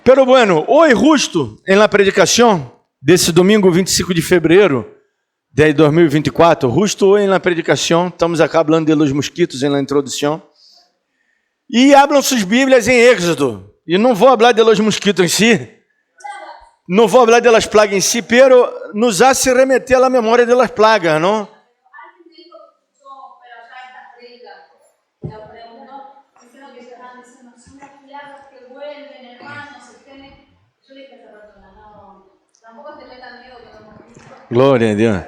Pero bueno, hoy justo en la predicación desse domingo 25 de fevereiro de 2024, justo hoy en la predicación, estamos acá hablando de los mosquitos en la introducción, e abram suas Bíblias em Êxodo. E não vou falar de los mosquitos em si, não vou falar de las plagas em si, pero nos hace remeter a la memória de las plagas, não? Glória a Deus.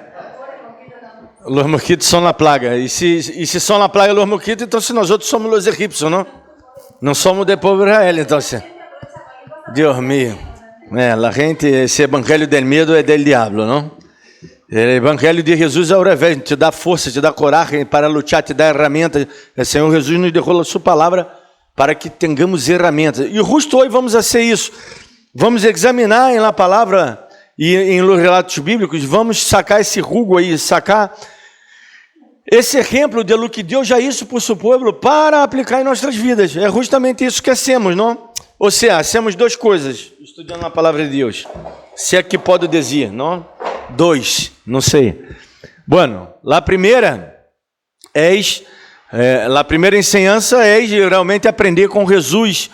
Los mosquitos são la plaga. E se são la plaga los mosquitos, então se nós outros somos los egípcios, não? Não somos de povo Israel, então. Deus mío. La gente, esse evangelho del medo é del diablo, não? O evangelho de Jesus é ao revés, te dá força, te dá coragem para lutar, te dá ferramentas. O Senhor Jesus nos deixou a sua palavra para que tenhamos ferramentas. E justo hoje vamos fazer isso. Vamos examinar em la palavra e em los relatos bíblicos, vamos sacar esse jugo aí, sacar esse exemplo de lo que Deus já hizo por seu povo para aplicar em nossas vidas. É justamente isso que hacemos, não? Ou seja, hacemos duas coisas, estudando a palavra de Deus. Se é que pode dizer, não? Dois, não sei. Bueno, a primeira a primeira ensinança é realmente aprender com Jesus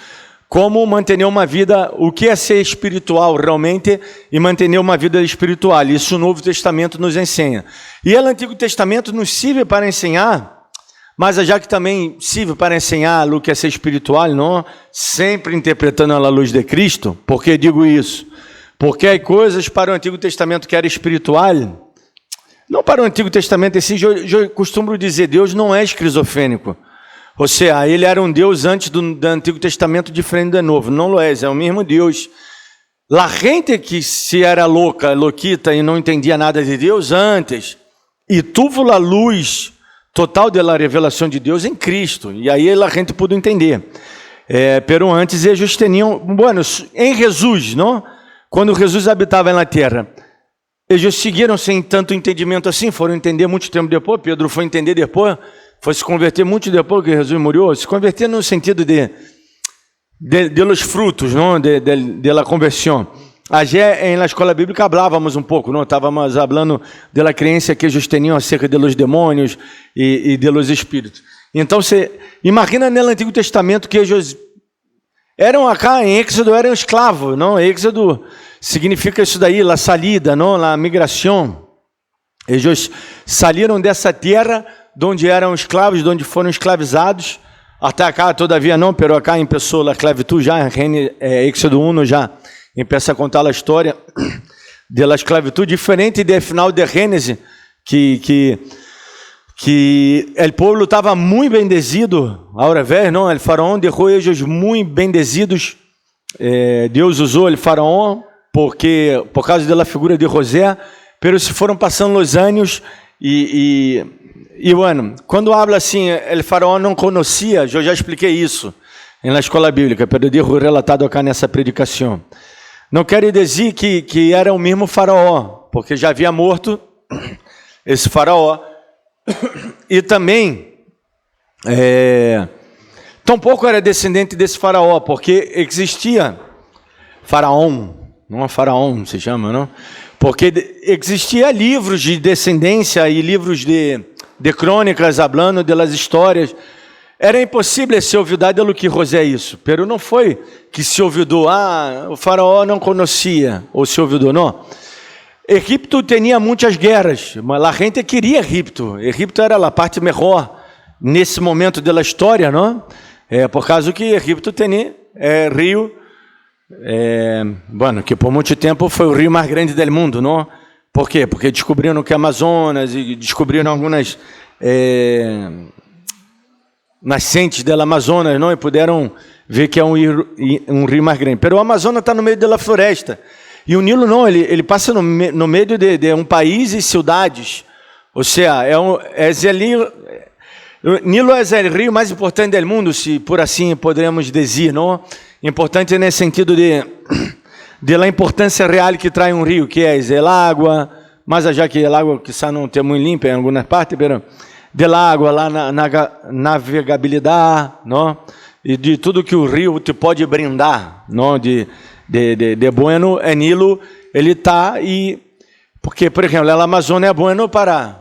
como manter uma vida, o que é ser espiritual realmente e manter uma vida espiritual. Isso o Novo Testamento nos ensina. E o Antigo Testamento nos serve para ensinar, mas já que também serve para ensinar o que é ser espiritual, não? Sempre interpretando a luz de Cristo. Por que digo isso? Porque há coisas para o Antigo Testamento que era espiritual. Não para o Antigo Testamento, eu costumo dizer, Deus não é esquizofrênico. Ou seja, ele era um Deus antes do Antigo Testamento, diferente do Novo. Não lo é o mesmo Deus. La gente que se era louquita e não entendia nada de Deus antes, e tuvo a luz total da revelação de Deus em Cristo. E aí a gente pôde entender. Pero antes eles tinham, bueno, em Jesus, não? Quando Jesus habitava na terra, eles seguiram sem tanto entendimento assim, foram entender muito tempo depois. Pedro foi entender depois. Foi se converter muito depois que Jesus morreu, se converter no sentido de los frutos, não? De la conversão. Ayer na escola bíblica falávamos um pouco, não? Estávamos falando da crença que eles tinham acerca de los demônios e de los espíritos. Então, você imagina no Antigo Testamento que eles eram acá em Êxodo, eram escravos, não? Êxodo significa isso daí, la salida, não? La migração. Eles saíram dessa terra onde eram escravos, onde foram escravizados, até cá todavia não, pero acá começou a esclavitud já, Êxodo 1 já começa a contar a história da esclavitud, diferente do final de Gênesis, que o povo estava muito bendecido, ao revés, não, o faraó deixou eles muito bendecidos, Deus usou o faraó, por causa da figura de José, pero se foram passando os anos e bueno, quando habla assim, o faraó não conhecia, eu já expliquei isso na escola bíblica, pero eu devo relatado acá nessa predicação. Não quero dizer que era o mesmo faraó, porque já havia morto esse faraó, e também tampouco era descendente desse faraó, porque existia faraó, não é faraó, se chama, não? Porque existia livros de descendência e livros de crônicas, hablando das histórias. Era impossível se olvidar do que José isso. Pero não foi que se olvidou, o faraó não conhecia, ou se olvidou, não. Egipto tinha muitas guerras, mas a gente queria Egipto. Egipto era a parte melhor nesse momento da história, não? Por causa que Egipto tinha rio, bueno, que por muito tempo foi o rio mais grande do mundo, não? Por quê? Porque descobriram que Amazonas e descobriram algumas nascentes do Amazonas, não? E puderam ver que é um rio mais grande. Pero o Amazonas está no meio da floresta. E o Nilo não, ele passa no meio de um país e cidades. Ou seja, o Nilo é o rio mais importante do mundo, se por assim podemos dizer, não? Importante nesse sentido da importância real que traz um rio, que é a água, mas já que a água que não tem muito limpa em algumas partes, pero da água lá na navegabilidade, não? E de tudo que o rio te pode brindar, não? de bueno, é Nilo, ele está e... Porque, por exemplo, a Amazônia é bueno para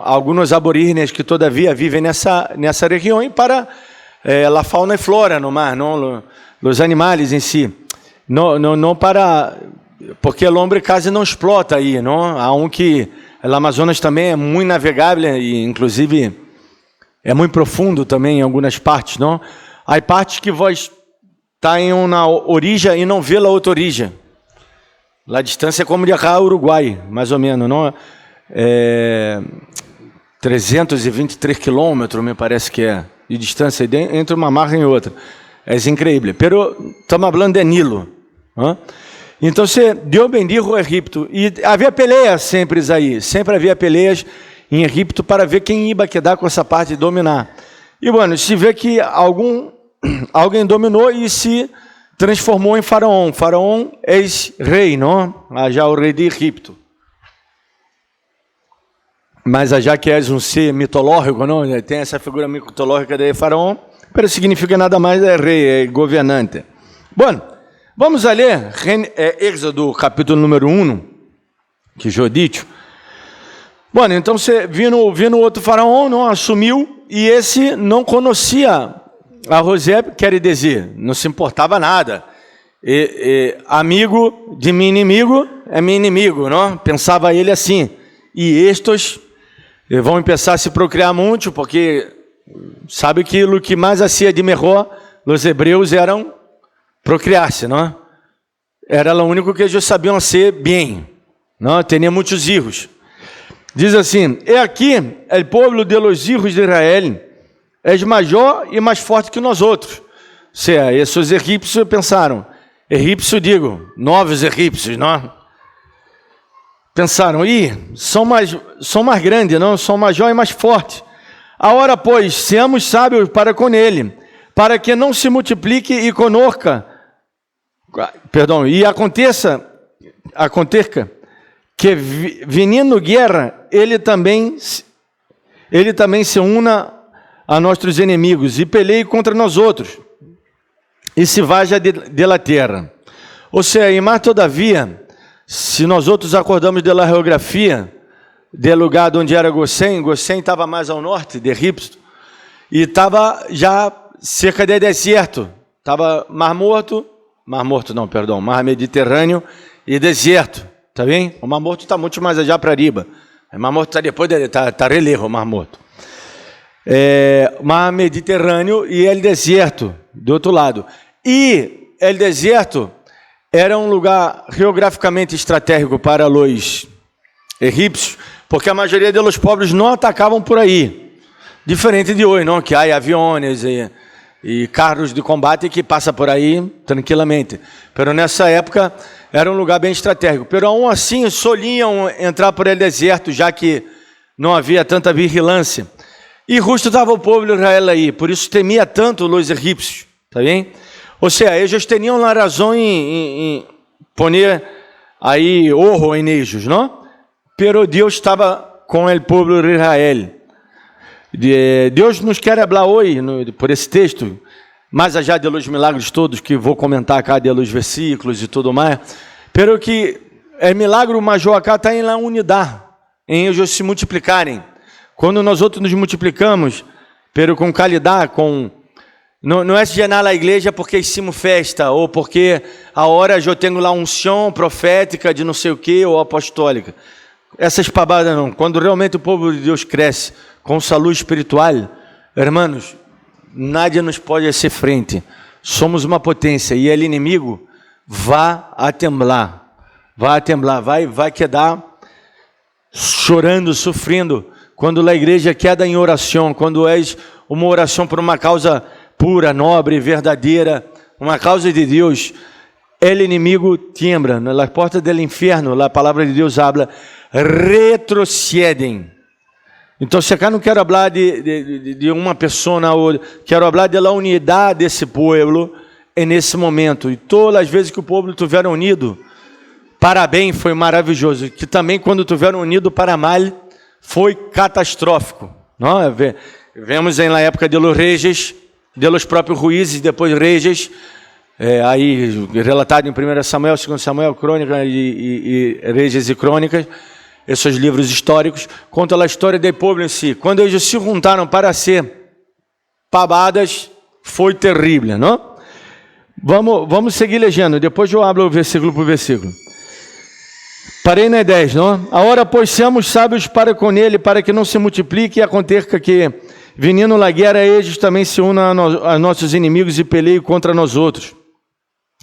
alguns aborígenes que todavia vivem nessa região e para a fauna e flora no mar, não os animais em si. Não para... Porque o homem quase não explota aí, não? Há que... O Amazonas também é muito navegável e, inclusive, é muito profundo também em algumas partes, não? Há partes que vós está em uma origem e não vê a outra origem. A distância é como de cá ao Uruguai, mais ou menos, não? 323 quilômetros, me parece que é, de distância entre uma margem e outra. É incrível. Pero estamos falando de Nilo. Não? Então, Deus bendiga o Egito. E havia peleias sempre aí. Sempre havia peleias em Egito para ver quem ia quedar com essa parte de dominar. E, bueno, se vê que alguém dominou e se transformou em Faraó. Faraó é ex-rei, não? Já o rei de Egito. Mas já que é um ser mitológico, não? Tem essa figura mitológica de Faraó, pero significa nada mais é rei, é governante. Bom, vamos a ler Êxodo, capítulo número 1, que já dito. Bom, então você vindo outro faraó, não assumiu, e esse não conhecia a José, quer dizer, não se importava nada. Amigo de meu inimigo é meu inimigo, não? Pensava ele assim. E estes vão começar a se procriar muito, porque sabe que o que mais hacía de melhor os hebreus eram procriar-se, não? Era o único que eles sabiam ser bem, não? Tinha muitos filhos. Diz assim: e aqui, o povo de los hijos de Israel é maior e mais forte que nós outros. Ou seja, esses egípcios pensaram, novos egípcios, não? Pensaram, são mais grandes, não? São maior e mais fortes. Agora, pois, seamos sábios para com ele, para que não se multiplique e conosca, e aconteça que, vindo guerra, ele também se una a nossos inimigos e peleie contra nós outros, e se vaja de la terra. Ou seja, e mais todavia, se nós outros acordamos da geografia, do lugar onde era Gossém estava mais ao norte de Egito, e estava já cerca de deserto, estava Mar Mediterrâneo e deserto, tá bem? O Mar Morto está muito mais já para riba, o Mar Morto está depois, está relevo o Mar Morto. Mar Mediterrâneo e o deserto do outro lado. E o deserto era um lugar geograficamente estratégico para os egípcios, porque a maioria dos povos não atacavam por aí. Diferente de hoje, não? Que há aviões e carros de combate que passam por aí tranquilamente. Mas nessa época era um lugar bem estratégico. Mas aún assim soliam entrar por el deserto, já que não havia tanta vigilância. E justo estava o povo de Israel aí, por isso temia tanto os egípcios, tá bem? Ou seja, eles tinham a razão em poner aí ouro em eles, não? Pero Deus estava com o povo de Israel. Deus nos quer falar hoje, por esse texto, mais allá de los milagres todos que vou comentar acá, de los versículos e tudo mais, pero que o milagre maior acá está em la unidade, em eles se multiplicarem. Quando nós outros nos multiplicamos, pero com qualidade, não é se llenar a igreja porque hicimos festa, ou porque a hora eu tenho lá unção profética de não sei o que, ou apostólica. Essas pavadas não. Quando realmente o povo de Deus cresce com saúde espiritual, hermanos, nada nos pode ser frente. Somos uma potência e o inimigo vai temblar, vai quedar chorando, sofrendo. Quando a igreja queda em oração, quando és uma oração por uma causa pura, nobre, verdadeira, uma causa de Deus, o inimigo tembra. Na porta do inferno, a palavra de Deus habla, retrocedem. Então, se acá não quero falar de uma pessoa, quero falar da unidade desse povo nesse momento. E todas as vezes que o povo estiver unido, para bem foi maravilhoso. Que também quando estiver unido para mal, foi catastrófico. Não? Vemos na época de los reis, de los próprios juízes, depois reis, aí relatado em 1 Samuel, 2 Samuel, Crônica e Reis e Crônicas, esses livros históricos, contam a história do povo em si. Quando eles se juntaram para ser pabadas, foi terrível, não? Vamos seguir lendo, depois eu abro o versículo por versículo. Parei na 10, não? Agora, pois, seamos sábios para com ele, para que não se multiplique e aconteça que, vindo na guerra, eles também se unam a nossos inimigos e peleiem contra nós outros.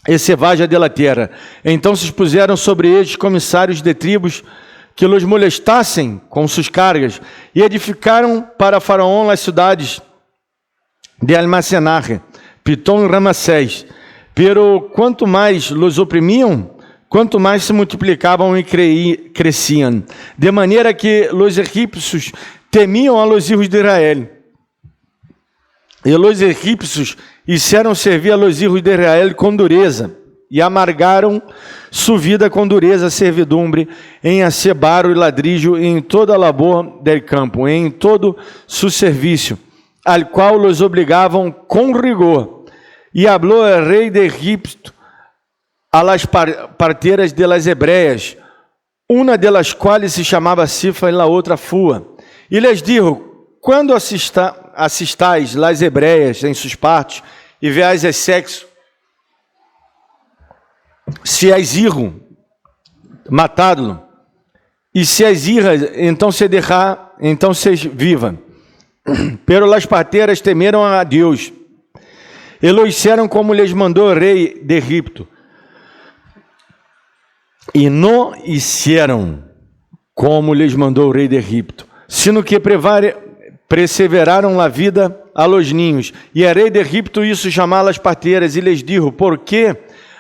E se vaja da terra. Então se expuseram sobre eles comissários de tribos que los molestassem com suas cargas, e edificaram para Faraó as cidades de Almacenar, Pitom e Ramassés. Pero quanto mais los oprimiam, quanto mais se multiplicavam e cresciam, de maneira que os egípcios temiam a los hijos de Israel. E os egípcios hicieron servir a los hijos de Israel com dureza, e amargaram sua vida com dureza, servidumbre, em acebaro e ladrillo, em toda a labor del campo, em todo su serviço, al qual los obrigavam com rigor. E habló el rei de Egipto a las parteiras de las hebreas, uma delas quales se chamava Sifa e la outra Fua. E lhes dijo: quando assistais las hebreas em suas partes, e veais el sexo, se as irro, matado-lo, e se as irra, então se derrar, então se viva. Pero las parteiras temeram a Deus, e lo hicieron como lhes mandou o rei de Egipto. E não hicieron como lhes mandou o rei de Egipto, sino que perseveraram a vida a los ninhos. E o rei de Egipto hizo chamar as parteiras, e lhes dijo: por que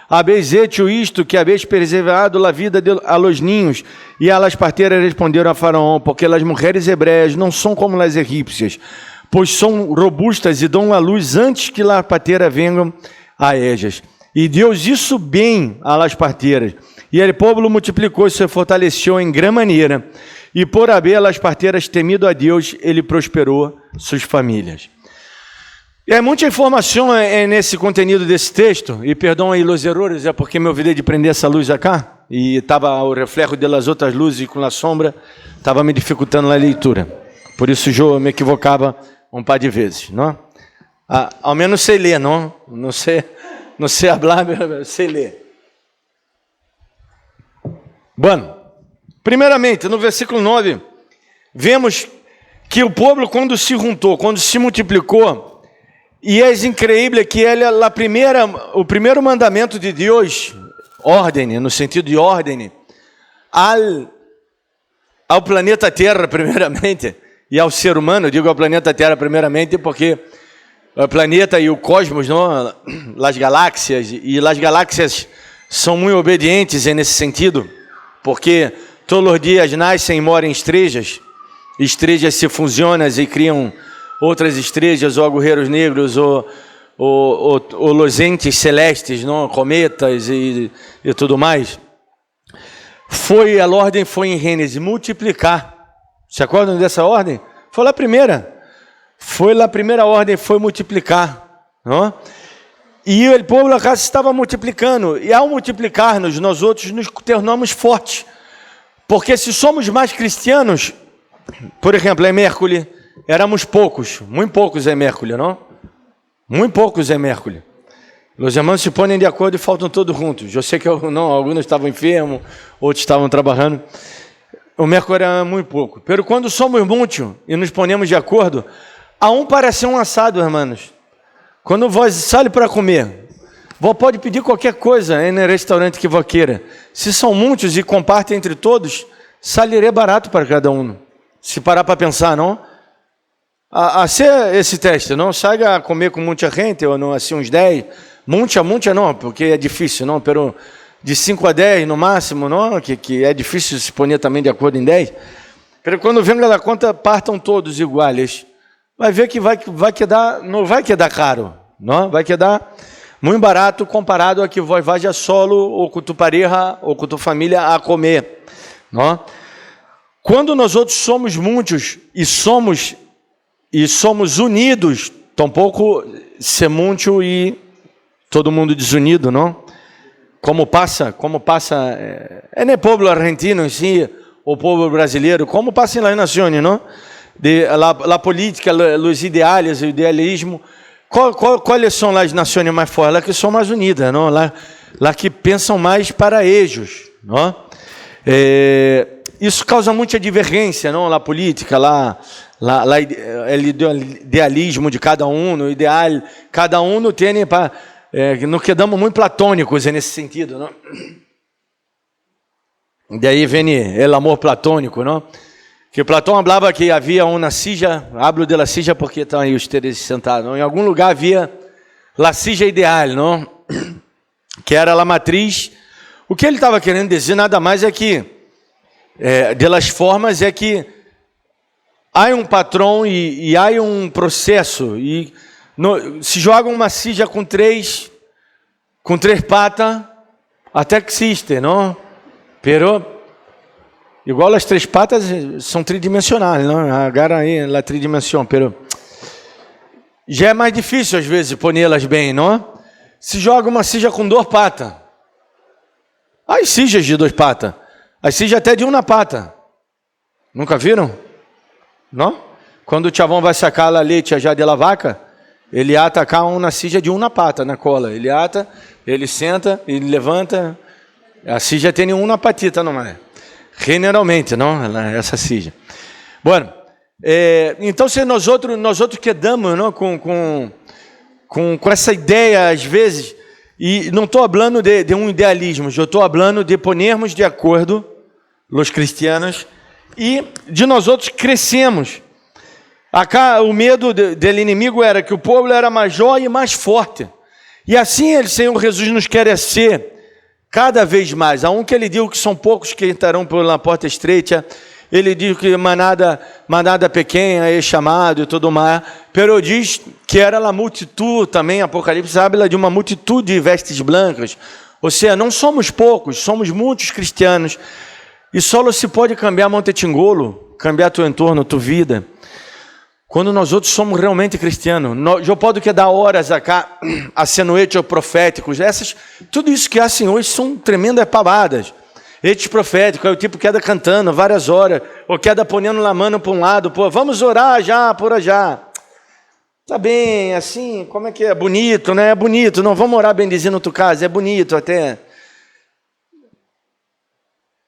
habéis hecho isto, que habéis perseverado a vida a los ninhos? E as parteiras responderam a Faraó: porque as mulheres hebreias não são como as egípcias, pois são robustas e dão a luz antes que as parteiras venham a ellas. E Deus hizo bem a las parteiras, e o povo multiplicou e se fortaleceu em grande maneira, e por haver as parteiras temido a Deus, ele prosperou suas famílias. É muita informação nesse conteúdo desse texto, e perdão aí os erros, é porque me olvidei de prender essa luz cá, e estava o reflexo das outras luzes com a sombra, estava me dificultando a leitura. Por isso eu me equivocava um par de vezes, não? Ao menos sei ler, não? Não sei falar, sei ler. Bom, primeiramente, no versículo 9, vemos que o povo, quando se juntou, quando se multiplicou, e é incrível que o primeiro mandamento de Deus, ordem, no sentido de ordem, ao planeta Terra, primeiramente, e ao ser humano. Eu digo ao planeta Terra, primeiramente, porque o planeta e o cosmos, não, as galáxias, e as galáxias são muito obedientes nesse sentido, porque todos os dias nascem e moram estrelas se fusionam e criam outras estrelas, ou agueiros negros, ou os entes celestes, não? Cometas e tudo mais. A ordem foi em Gênesis, multiplicar. Se acordam dessa ordem? Foi a primeira. A primeira ordem foi multiplicar. Não? E o povo da casa estava multiplicando. E ao multiplicar-nos, nós outros nos tornamos fortes. Porque se somos mais cristianos, por exemplo, em Mércules, éramos poucos, muito poucos em Mércules, não? Muito poucos em Mércules. Os irmãos se põem de acordo e faltam todos juntos. Eu sei que alguns estavam enfermos, outros estavam trabalhando. O Mércules era muito pouco. Pero quando somos muitos e nos ponemos de acordo, a um parece um assado, irmãos. Quando vós saem para comer, vós pode pedir qualquer coisa no restaurante que vós queira. Se são muitos e compartem entre todos, sairá barato para cada um. Se parar para pensar, não? Ser esse teste, não? Saia a comer com muita gente, ou não, assim uns 10. Muita não, porque é difícil, não? Pero de 5 a 10 no máximo, não? Que é difícil se pôr também de acordo em 10. Pero quando vem da conta, partam todos iguais. Vai ver que vai quedar, não vai quedar caro, não? Vai quedar muito barato comparado a que vós vaja solo, ou com tu pareja, ou com tu família a comer, não? Quando nós outros somos muitos e somos unidos, tampouco ser muito e todo mundo desunido, não? Como passa, no povo argentino em si, o povo brasileiro, como passa nas nações, não? La política, os ideais, o idealismo, quais são as nações mais fortes? Las que são mais unidas, não? Lá que pensam mais para eles, não? Isso causa muita divergência, não? La política, o idealismo de cada um, no ideal, cada um no tem para nos quedamos muito platônicos nesse sentido, não? Daí vem o amor platônico, não? Que Platão falava que havia uma sija, hablo de la sija porque estão aí os três sentados, não? Em algum lugar havia la sija ideal, não? Que era a matriz. O que ele estava querendo dizer nada mais é que, delas formas, é que há um patrão e há um processo, e se joga uma sija com três patas, até que existe, não? Pero igual as três patas são tridimensionais, não? Agora aí a tridimensión, pero já é mais difícil às vezes pô-las bem, não? Se joga uma sija com duas patas, as sijas de duas patas, as sijas até de uma pata, nunca viram? Não? Quando o chavão vai sacar a leite já de la vaca, ele ata cá uma sija de uma pata na cola, ele ata, ele senta, ele levanta, a sija tem uma patita, não é? Generalmente, não? Essa sija. Bueno, então se nós outros quedamos, não? Com essa ideia, às vezes, e não estou falando de um idealismo, eu estou falando de ponermos de acordo, os cristianos, e de nós outros crescemos. Acá o medo do inimigo era que o povo era maior e mais forte. E assim o Senhor Jesus nos quer ser cada vez mais. Há um que ele diz que são poucos que entrarão pela porta estreita. Ele diz que manada pequena é chamado e tudo mais. Pero diz que era a multitud também. Apocalipse habla de uma multitud de vestes blancas. Ou seja, não somos poucos, somos muitos cristianos. E só se pode cambiar Montetingolo, cambiar teu entorno, tua vida, quando nós outros somos realmente cristianos. Eu posso que dar horas acá a senoete proféticos, tudo isso que há assim hoje são tremendas pavadas. Etes profético é o tipo que queda cantando várias horas, ou queda ponendo a mão para um lado, pô, vamos orar já, por já. Tá bem, assim, como é que é? Bonito, né? É bonito, não, vamos orar bendizendo na tua casa, é bonito até.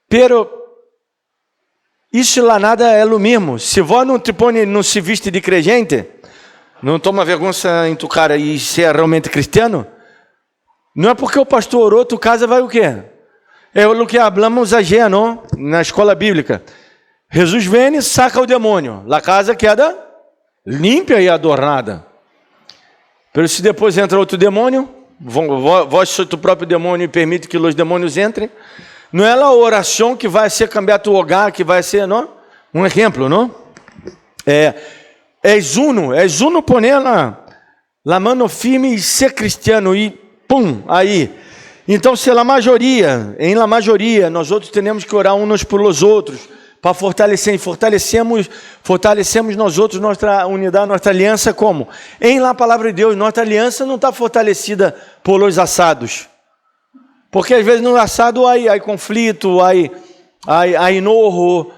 Pero isso lá nada é o mesmo. Se vós não se viste de crente, não toma vergonha em tu cara e ser realmente cristiano, não é porque o pastor orou, tu casa vai o quê? É o que hablamos ayer, não? Na escola bíblica. Jesus vem e saca o demônio. A casa queda limpa e adornada. Pero se depois entra outro demônio, vós sois o próprio demônio e permite que os demônios entrem, não é a oração que vai ser cambiar tu hogar, que vai ser, não? Um exemplo, não? És uno poner la mano firme e ser cristiano e pum, aí. Então, se la maioria, nós outros temos que orar uns pelos outros para fortalecer, e fortalecemos nós outros nossa unidade, nossa aliança como? Em la palavra de Deus, nossa aliança não está fortalecida por os assados. Porque às vezes no assado há conflito, há enojo.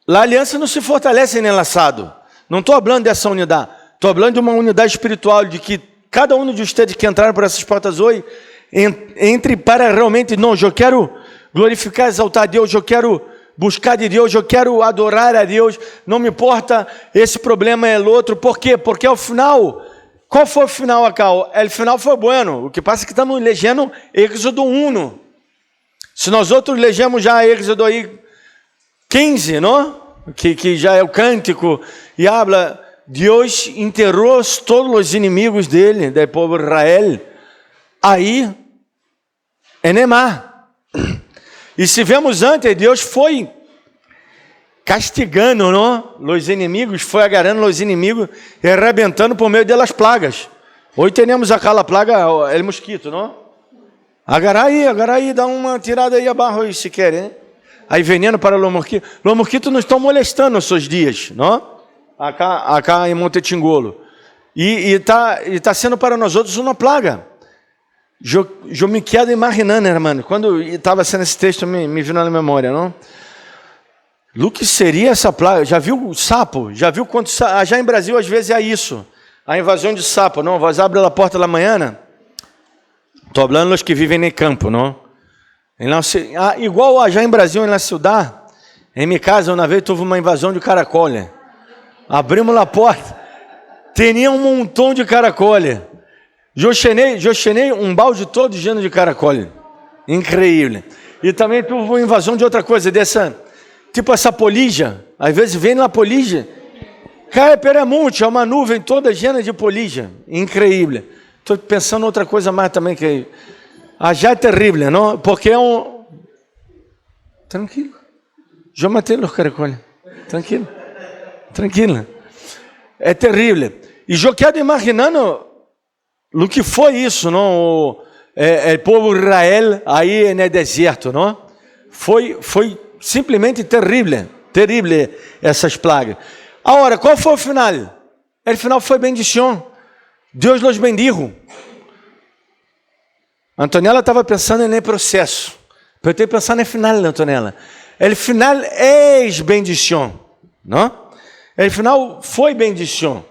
A aliança não se fortalece no assado. Não estou falando dessa unidade. Estou falando de uma unidade espiritual, de que cada um de vocês que entraram por essas portas hoje, entre para realmente, não, eu quero glorificar, exaltar a Deus, eu quero buscar de Deus, eu quero adorar a Deus, não me importa esse problema é outro. Por quê? Porque ao final... Qual foi o final acá? O final foi bueno. O que passa é que estamos legendo Êxodo 1. Se nós outros legemos já Êxodo aí 15, não? Que já é o cântico, e habla, Deus enterrou todos os inimigos dele, do povo de Israel, aí, em mar. E se vemos antes, Deus foi castigando, não? Os inimigos, foi agarrando os inimigos e arrebentando por meio delas plagas. Hoje temos aquela plaga, o mosquito, não? Agarrar aí, dá uma tirada aí abaixo aí, se quer, hein? Aí veneno para os mosquitos. Os mosquitos não estão molestando os seus dias, não? Acá em Montetingolo. E tá sendo para nós outros uma plaga. Eu me quedo imaginando, hermano, quando estava sendo esse texto, me viu na memória, não? O que seria essa plaga? Já viu o sapo? Já viu quanto sapo? Já em Brasil, às vezes, é isso. A invasão de sapo, não? Vós abre a porta da manhã. Estou falando dos que vivem no campo, não? Igual já em Brasil, na cidade, em minha casa, uma vez, houve uma invasão de caracol. Abrimos a porta, tinha um montão de caracol. Eu chenei um balde todo lleno de caracol. Incrível. E também houve uma invasão de outra coisa, tipo essa polija. Às vezes vem na polija, cai peremonte, é uma nuvem toda llena de polija. Incrível. Estou pensando em outra coisa mais também, que já é terrível, não? Porque é um... Tranquilo. Eu matei os caracoles. Tranquilo. É terrível. E eu quero imaginando o que foi isso, não? O povo de Israel aí no deserto, não? Foi simplesmente terrível essas plagas. Agora, qual foi o final? O final foi bendição. Deus los bendijo. Antonella estava pensando no processo. Eu tenho que pensar no final, Antonella. O final é bendição, não? O final foi bendição.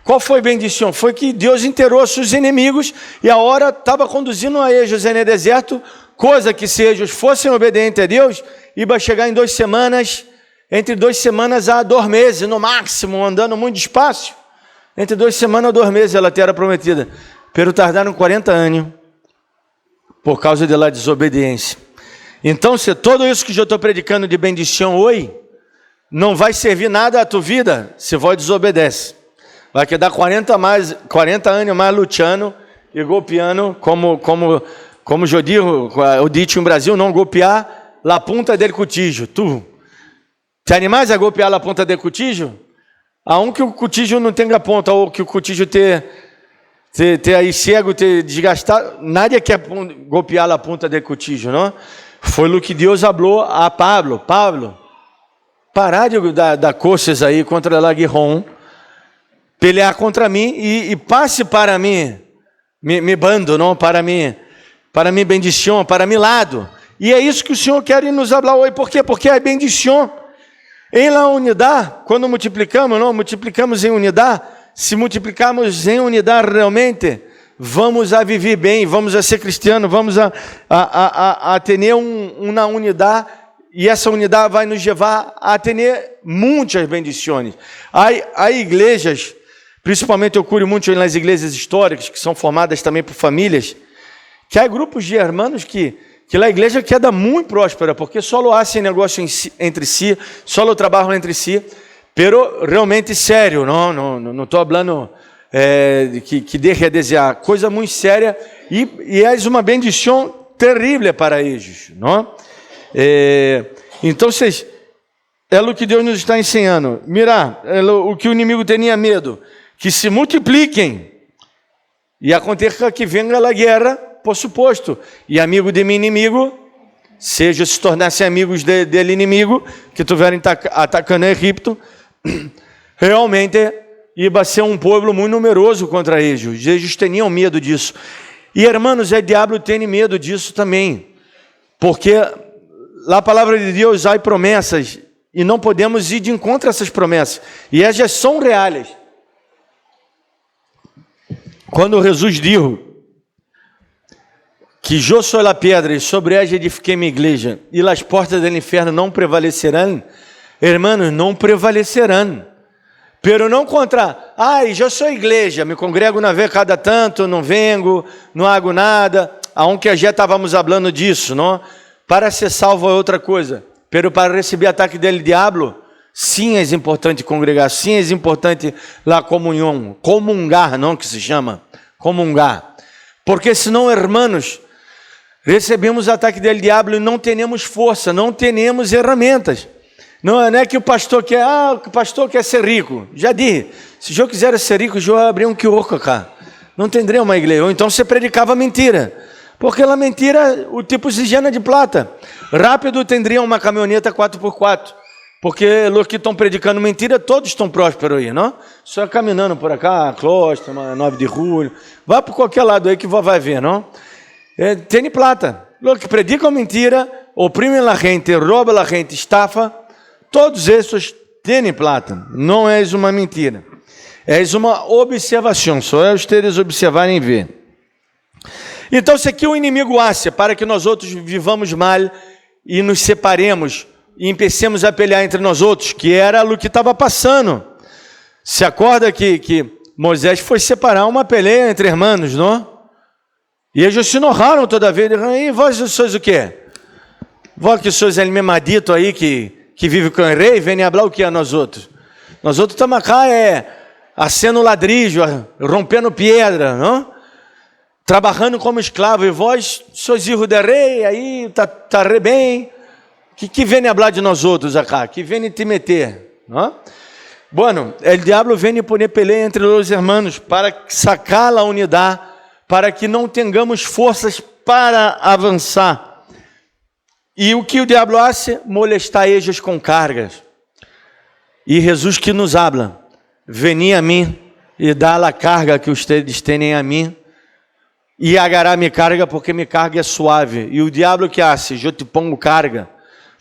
Qual foi bendição? Foi que Deus inteirou seus inimigos e a hora estava conduzindo a eles no deserto, coisa que se eles fossem obedientes a Deus, ia chegar em 2 semanas, entre 2 semanas a 2 meses, no máximo, andando muito despacio. Entre 2 semanas a 2 meses ela terra prometida. Pero tardaram 40 anos por causa da desobediência. Então, se todo isso que eu estou predicando de bendição hoje, não vai servir nada à tua vida se você desobedece. Vai quedar 40 anos mais lutando e golpeando, como eu digo, o dito no Brasil, não golpear a ponta del cuchillo. Tu te animais a golpear a ponta del cuchillo? Que o cuchillo não tenha ponta, ou que o cuchillo te aí cego, te desgastar, nadie quer golpear a ponta del cuchillo, não? Foi o que Deus falou a Pablo. Pablo, parar de dar coxas aí contra o aguijón, pelear contra mim e passe para mim, me bando, não? Para mim bendição, para mim lado. E é isso que o Senhor quer nos falar hoje. Por quê? Porque é bendição. Em la unidade, quando multiplicamos, não? Multiplicamos em unidade. Se multiplicarmos em unidade realmente, vamos a viver bem, vamos a ser cristianos, vamos a ter uma unidade, e essa unidade vai nos levar a ter muitas bendições. Há igrejas, principalmente eu curo muito nas igrejas históricas, que são formadas também por famílias, que há grupos de irmãos que a igreja queda muito próspera, porque só lo hacen negócio entre si, só lo trabalham entre si, pero realmente sério, não estou falando que deixe a desejar, coisa muito séria, e é uma bendição terrível para eles, não? Então, é o que Deus nos está ensinando. Mira, o que o inimigo tinha medo, que se multipliquem, e aconteça que venha a guerra, por suposto, e amigo de meu inimigo, se tornassem amigos dele inimigo, que estiverem atacando Egito, realmente ia ser um povo muito numeroso contra eles. Eles tinham medo disso. E, irmãos, o diabo tem medo disso também, porque a palavra de Deus há promessas, e não podemos ir de encontro a essas promessas, e elas são reais. Quando Jesus disse que eu sou a pedra e sobre ela edifiquei minha igreja, e as portas do inferno não prevalecerão, irmãos, não prevalecerão. Pero não contra, eu sou igreja, me congrego na vez cada tanto, não vengo, não hago nada, aunque já estávamos falando disso, não? Para ser salvo é outra coisa, pero para receber ataque dele diabo, sim é importante congregar, sim é importante a comunhão, comungar, não que se chama, comungar, porque senão, irmãos, recebemos ataque dele diabo e não temos força, não temos ferramentas. Não é que o pastor quer ser rico. Já disse, se eu quiser ser rico, eu abri um quiosco cá. Não teria uma igreja. Ou então você predicava mentira. Porque a mentira, o tipo se llena de plata. Rápido teria uma caminhoneta 4x4. Porque os que estão predicando mentira, todos estão prósperos aí, não? Só caminhando por cá, Closter, 9 de julho. Vá por qualquer lado aí que vai ver, não? Tiene plata. Los que predicam mentira, oprimem a gente, roubam a gente, estafa, todos esses têm plata. Não é uma mentira. É uma observação. Só é ustedes observarem e ver. Então, se aqui o inimigo acha para que nós outros vivamos mal e nos separemos e empecemos a pelear entre nós outros, que era o que estava passando. Se acorda que Moisés foi separar uma peleia entre irmãos, não? E eles se enojaram toda vez. E vós sois o quê? Vós que sois ele memadito aí que vive com o rei, vem falar o que a nós outros? Nós outros estamos cá acendo ladrilho, rompendo pedra, não? Trabalhando como escravo, e vós sois filhos do rei, aí tá re bem. Que vem falar de nós outros acá? Que vem te meter, não? Bueno, o diabo vem poner peleia entre os irmãos para sacar a unidade, para que não tenhamos forças para avançar. E o que o diabo hace? Molestar eles com cargas. E Jesus que nos habla, veni a mim e dá a carga que ustedes têm a mim, e agarrar minha carga, porque minha carga é suave. E o diabo que hace? Eu te pongo carga,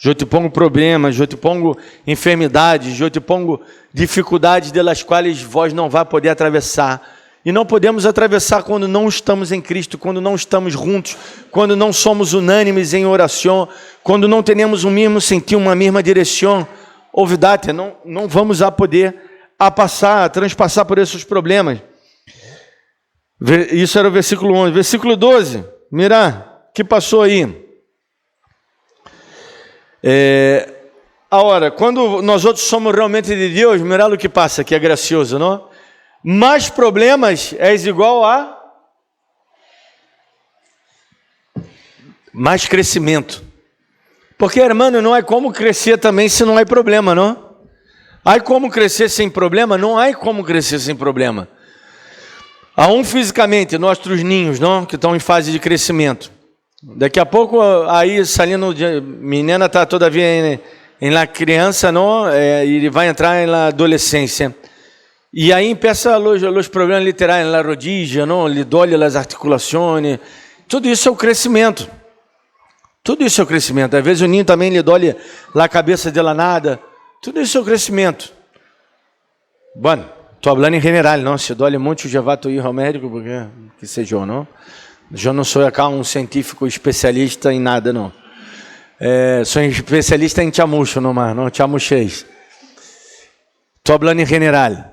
eu te pongo problemas, eu te pongo enfermidades, eu te pongo dificuldades delas quais vós não vai poder atravessar. E não podemos atravessar quando não estamos em Cristo, quando não estamos juntos, quando não somos unânimes em oração, quando não temos o mesmo sentir, uma mesma direção. Ouvidate, não vamos a poder transpassar por esses problemas. Isso era o versículo 11. Versículo 12, mira, que passou aí? Agora, quando nós outros somos realmente de Deus, mira o que passa, que é gracioso, não? Mais problemas é igual a mais crescimento. Porque, irmão, não há como crescer também se não há problema, não? Há como crescer sem problema? Não há como crescer sem problema. Há fisicamente, nossos ninhos, não? Que estão em fase de crescimento. Daqui a pouco, aí, saindo, menina está todavia em la criança, não? E vai entrar na adolescência. E aí empieza os problemas literais na rodilha, não? Lhe dói as articulações. Tudo isso é o crescimento. Tudo isso é o crescimento. Às vezes o ninho também lhe dói a cabeça de la nada. Tudo isso é o crescimento. Bueno, estou falando em general, não? Se dói muito, já vai ir ao médico, porque que seja eu, não? Eu não sou acá científico especialista em nada, não. Sou especialista em chamucho, não chamucheis. Estou falando em general.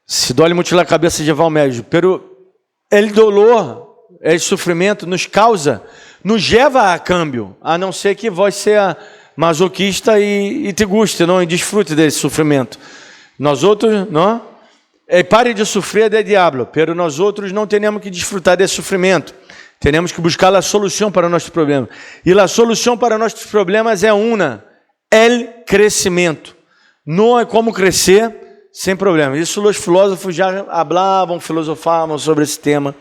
Se dói muito a cabeça, já vai ao médico. Pero o dolor, o sofrimento nos causa, nos leva a câmbio, a não ser que vós seja masoquista e te guste, não? E desfrute desse sofrimento. Nós outros, não? Pare de sofrer de diabo, pero nós outros não temos que desfrutar desse sofrimento. Temos que buscar a solução para nossos problemas. E a solução para nossos problemas é crescimento. Não é como crescer sem problema. Isso os filósofos já hablavam, filosofavam sobre esse tema.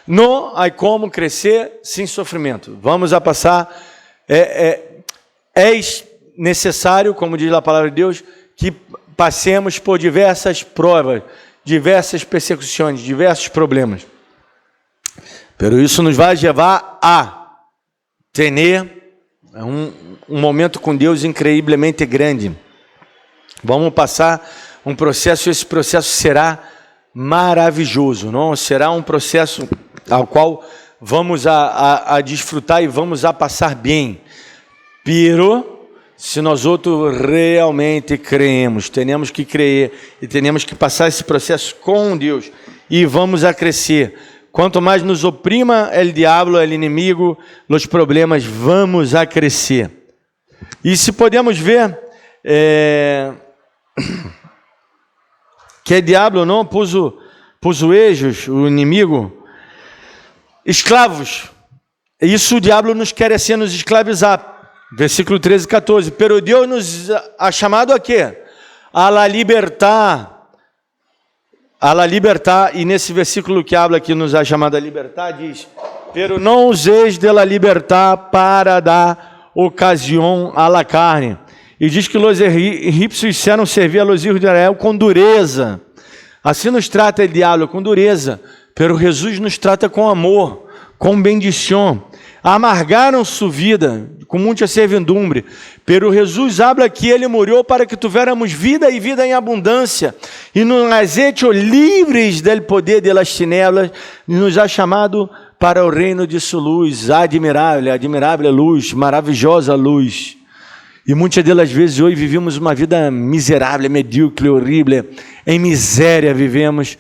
Não há como crescer sem sofrimento. Vamos a passar. É necessário, como diz a palavra de Deus, que passemos por diversas provas, diversas persecuções, diversos problemas. Pero isso nos vai levar a ter um momento com Deus incrivelmente grande. Vamos passar um processo, e esse processo será maravilhoso, não? Será um processo ao qual vamos a desfrutar e vamos a passar bem. Pero, se nós outros realmente creemos, temos que crer e temos que passar esse processo com Deus e vamos a crescer. Quanto mais nos oprima o diabo, o inimigo, os problemas, vamos a crescer. E se podemos ver que o diabo não pôs ejos, o inimigo, escravos. Isso o diabo nos quer assim, nos escravizar. Versículo 13 e 14. Pero Deus nos ha chamado a quê? A la libertar. A la libertar. E nesse versículo que habla aqui nos ha chamado a libertar, diz: pero não useis de la libertar para dar ocasião à la carne. E diz que os egípcios disseram servir a los hijos de Israel com dureza. Assim nos trata o diabo, com dureza. Pero Jesus nos trata com amor, com bendición, amargaram sua vida com muita servidumbre, pero Jesus habla que ele morreu para que tuviéramos vida e vida em abundância, e nos has hecho livres del poder de las tinieblas, e nos ha chamado para o reino de sua luz, admirável luz, maravilhosa luz. E muitas delas vezes hoje vivemos uma vida miserável, medíocre, horrível, em miséria vivemos.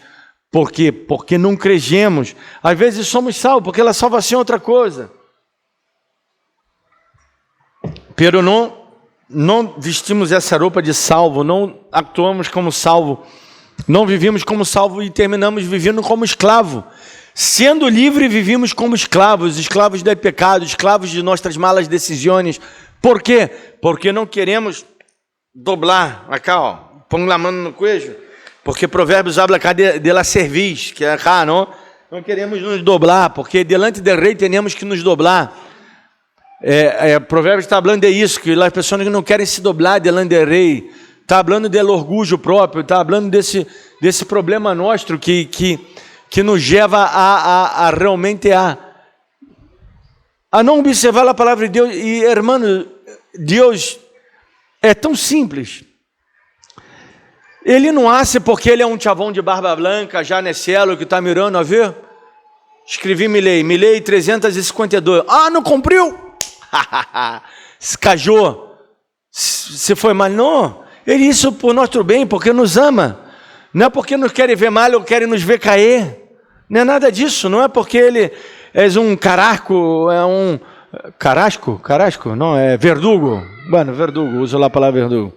Por quê? Porque não crescemos. Às vezes somos salvos, porque a salvação é outra coisa. Pero não vestimos essa roupa de salvo, não actuamos como salvo, não vivimos como salvo e terminamos vivendo como escravo. Sendo livre, vivimos como escravos, escravos do pecado, escravos de nossas malas decisões. Por quê? Porque não queremos dobrar. Acá, ó, põe a mão no queijo. Porque Provérbios habla cá de la cerviz, que é cá, não? Não queremos nos dobrar, porque delante do rei temos que nos dobrar. Provérbios está falando de isso, que as pessoas que não querem se dobrar delante do rei, está falando do orgulho próprio, está falando desse problema nosso que nos leva a realmente a não observar a palavra de Deus. E, irmão, Deus é tão simples. Ele não nasce porque ele é um chavão de barba branca, já no céu, que está mirando, a ver? Escrevi Milei 352. Ah, não cumpriu? Escajou. Se foi mal, não. Ele isso por nosso bem, porque nos ama. Não é porque nos quer ver mal ou quer nos ver cair. Não é nada disso. Não é porque ele é um carasco, é um carasco? Não, é verdugo. Bueno, verdugo, uso lá a palavra verdugo.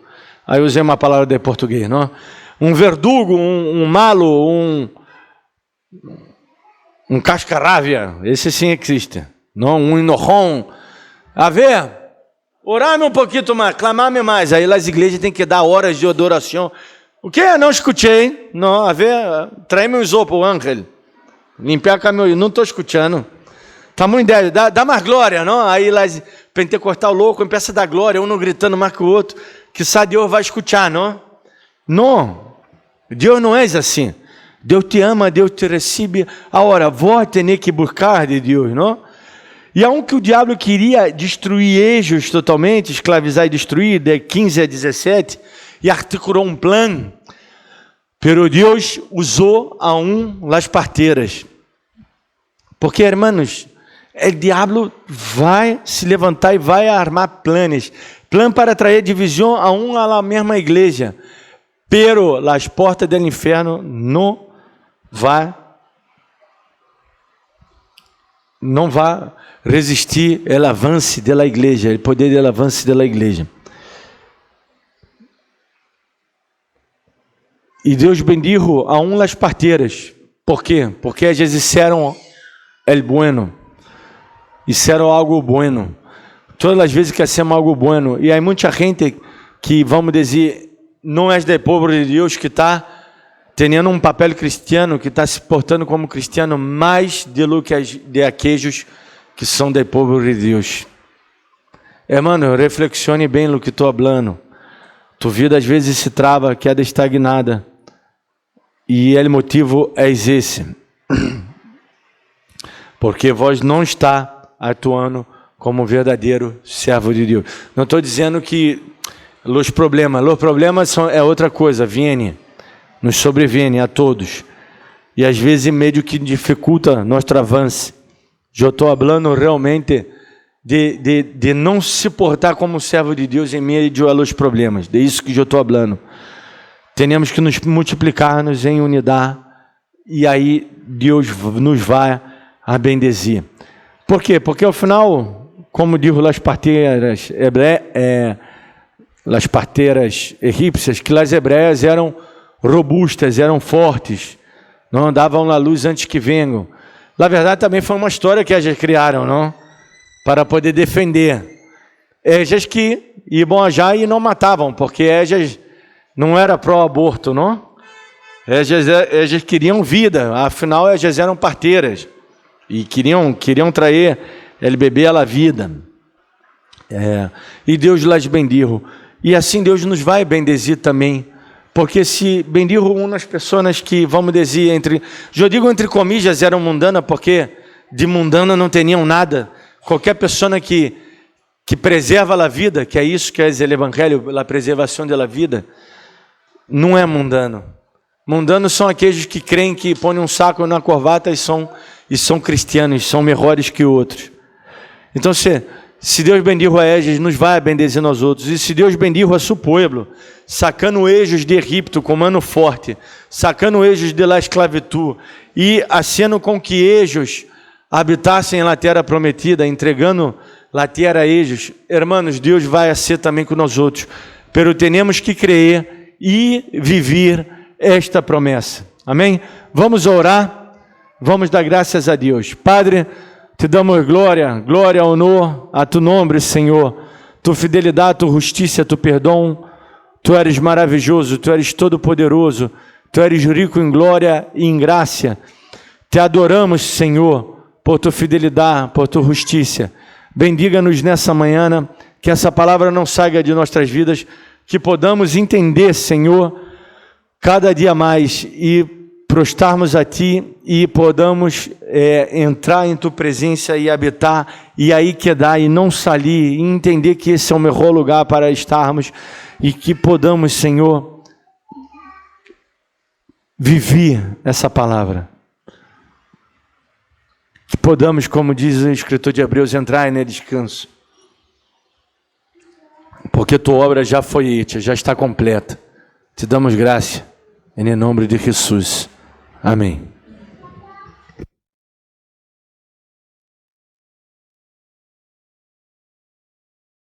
Aí usei uma palavra de português, não? Um verdugo, um malo, um cascarávia, esse sim existe. Não, um enojão. A ver, orar-me um pouquinho mais, clamar-me mais. Aí as igrejas têm que dar horas de adoração. O que? Não escutei. Não, a ver, trai-me um isopo, Ángel. Limpar o caminho, não estou escutando. Tá muito ideia, dá mais glória, não? Aí las pentecostal louco, começa a dar glória, um não gritando mais que o outro. Que sabe Deus vai escutar, não? Não, Deus não é assim. Deus te ama, Deus te recebe. Agora, vós ter que buscar de Deus, não? E aunque o diabo queria destruir Ejos totalmente, escravizar e destruir, de 15 a 17, e articulou um plano, pero Deus usou las parteiras. Porque, irmãos, o diabo vai se levantar e vai armar planos. Plano para trazer divisão a la mesma igreja. Pero las portas do inferno não vai resistir o avanço da igreja, o poder do avanço da igreja. E Deus bendijo las parteiras. Por quê? Porque elas disseram el bueno. Disseram algo bueno. Todas as vezes que hacemos algo bueno. E há muita gente que, vamos dizer, não é do povo de Deus, que está tendo um papel cristiano, que está se portando como cristiano mais do que de aqueles que são do povo de Deus. Hermano, reflexione bem no que estou falando. Tua vida às vezes se trava, queda estagnada. E o motivo é esse. Porque vós não está atuando como verdadeiro servo de Deus. Não estou dizendo que os problemas é outra coisa, nos sobrevêm a todos. E às vezes meio que dificulta nosso avanço. Eu estou falando realmente de não se portar como servo de Deus em meio aos problemas. É isso que eu estou falando. Temos que nos multiplicar-nos em unidade, e aí Deus nos vai a bendezir. Por quê? Porque ao final, como digo as parteiras egípcias, que as hebreias eram robustas, eram fortes, não andavam na luz antes que venham. Na verdade, também foi uma história que elas criaram, não? Para poder defender. Elas que iam já e não matavam, porque elas não era pró-aborto, não? Elas queriam vida, afinal elas eram parteiras e queriam trazer o bebê à vida. E Deus las bendijo. E assim Deus nos vai bendezir também, porque se bendijo umas pessoas que, vamos dizer, eu digo entre comillas, eram mundanas, porque de mundana não teriam nada. Qualquer pessoa que preserva a vida, que é isso que é o evangelho, a preservação da vida, não é mundano. Mundanos são aqueles que creem que põem um saco na corbata e são cristianos, são melhores que outros. Então, se Deus bendijo a ellos, nos vai bendizer nós outros. E se Deus bendijo a seu povo, sacando ellos de Egipto com mano forte, sacando ellos de la esclavitud, e haciendo com que ellos habitassem na terra prometida, entregando la terra a ellos, hermanos, Deus vai ser também com nós outros. Pero temos que crer e viver esta promessa. Amém? Vamos orar, vamos dar graças a Deus. Padre, te damos glória, honor a tu nome, Senhor. Tu fidelidade, tu justiça, tu perdão. Tu eres maravilhoso, tu eres todo-poderoso, tu eres rico em glória e em graça. Te adoramos, Senhor, por tua fidelidade, por tua justiça. Bendiga-nos nessa manhã, que essa palavra não saia de nossas vidas, que podamos entender, Senhor, cada dia mais e prostarmos a Ti e podamos entrar em Tua presença e habitar e aí quedar e não sair e entender que esse é o melhor lugar para estarmos e que podamos, Senhor, viver essa palavra. Que podamos, como diz o escritor de Hebreus, entrar no descanso. Porque Tua obra já foi feita, já está completa. Te damos graça, em nome de Jesus. Amém.